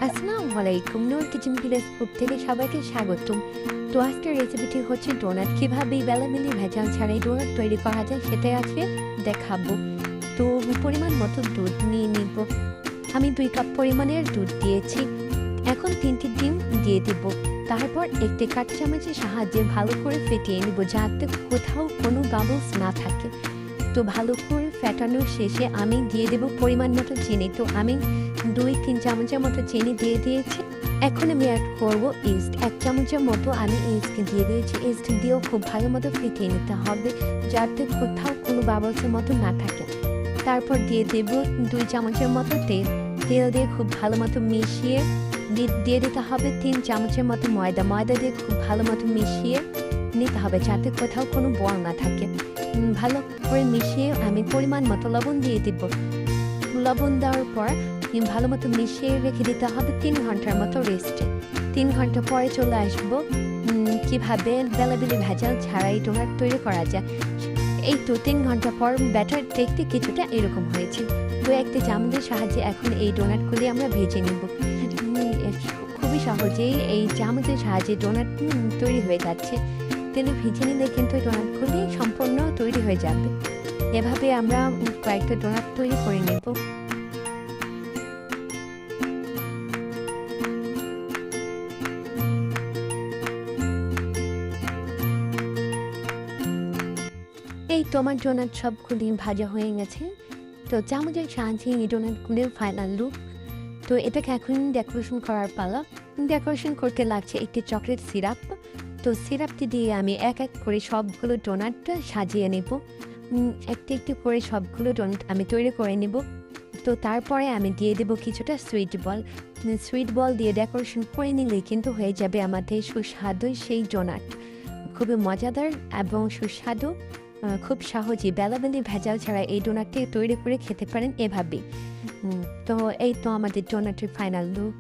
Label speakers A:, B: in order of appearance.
A: আসসালামু আলাইকুম, নূর kitchen village food থেকে সবাইকে স্বাগতম। তো আজকের রেসিপিটি হচ্ছে ডোনাট। কীভাবে বেলামিলি ভেজাল ছাড়াই ডোনাট তৈরি করা যায় সেটাই আজকে দেখাবো। তো পরিমাণ মতো দুধ নিয়ে নিব। আমি 2 কাপ পরিমাণের দুধ দিয়েছি। এখন 3টি ডিম দিয়ে দিব। তারপর একটি কাঠ চামচের সাহায্যে ভালো করে ফেটিয়ে নিব, যাতে কোথাও কোনো বাবলস না থাকে। তো ভালো করে ফেটানোর শেষে আমি দিয়ে দেব পরিমাণ মতো চিনি। তো আমি 2-3 চামচের মতো চিনি দিয়ে দিয়েছি। এখন আমি অ্যাড করবো ইস্ট। 1 চামচের মতো আমি ইস্ট দিয়ে দিয়েছি। ইস্ট দিয়েও খুব ভালো মতো ফেটিয়ে নিতে হবে, যাতে কোথাও কোনো বাবলসের মতো না থাকে। তারপর দিয়ে দেব 2 চামচের মতো তেল। তেল দিয়ে খুব ভালো মতো মিশিয়ে দিয়ে দিতে হবে 3 চামচের মতো ময়দা। ময়দা দিয়ে খুব ভালো মতো মিশিয়ে নিতে হবে, যাতে কোথাও কোনো বল না থাকে। ভালো করে মিশিয়ে আমি পরিমাণ মতো লবণ দিয়ে দিব। লবণ দেওয়ার পর ভালো মতো মিশিয়ে রেখে দিতে হবে 3 ঘন্টার মতো রেস্টে। 3 ঘন্টা পরে চলে আসবো কীভাবে বেলাবেলি ভেজাল ছাড়াই ডোনাট তৈরি করা যায়। এই তো 3 ঘন্টা পর ব্যাটার দেখতে কিছুটা এরকম হয়েছে। তো একটা চামচের সাহায্যে এখন এই ডোনাটগুলি আমরা ভেজে নেব। খুবই সহজেই এই চামচের সাহায্যে ডোনাট তৈরি হয়ে যাচ্ছে। তেলে ভেজে নিলে কিন্তু ডোনাটগুলি সম্পূর্ণ তৈরি হয়ে যাবে। এভাবে আমরা কয়েকটা ডোনাট তৈরি করে নেব। এই তোমার ডোনাট সবগুলি ভাজা হয়ে গেছে। তো চামচের সাহায্যে এই ডোনাটগুলির ফাইনাল লুক। তো এটাকে এখন ডেকোরেশন করার পালা। ডেকোরেশন করতে লাগছে একটি চকলেট সিরাপ। তো সিরাপটি দিয়ে আমি এক এক করে সবগুলো ডোনাটটা সাজিয়ে নেব। একটি একটি করে সবগুলো ডোনাট আমি তৈরি করে নেব। তো তারপরে আমি দিয়ে দেব কিছুটা সুইট বল। সুইট বল দিয়ে ডেকোরেশন করে নিলেই কিন্তু হয়ে যাবে আমাদের সুস্বাদু সেই ডোনাট। খুবই মজাদার এবং সুস্বাদু। খুব সহজেই বেলাবেলি ভেজাল ছাড়া এই ডোনাটটি তৈরি করে খেতে পারেন এভাবেই। তো এই তো আমাদের ডোনাটের ফাইনাল লুক।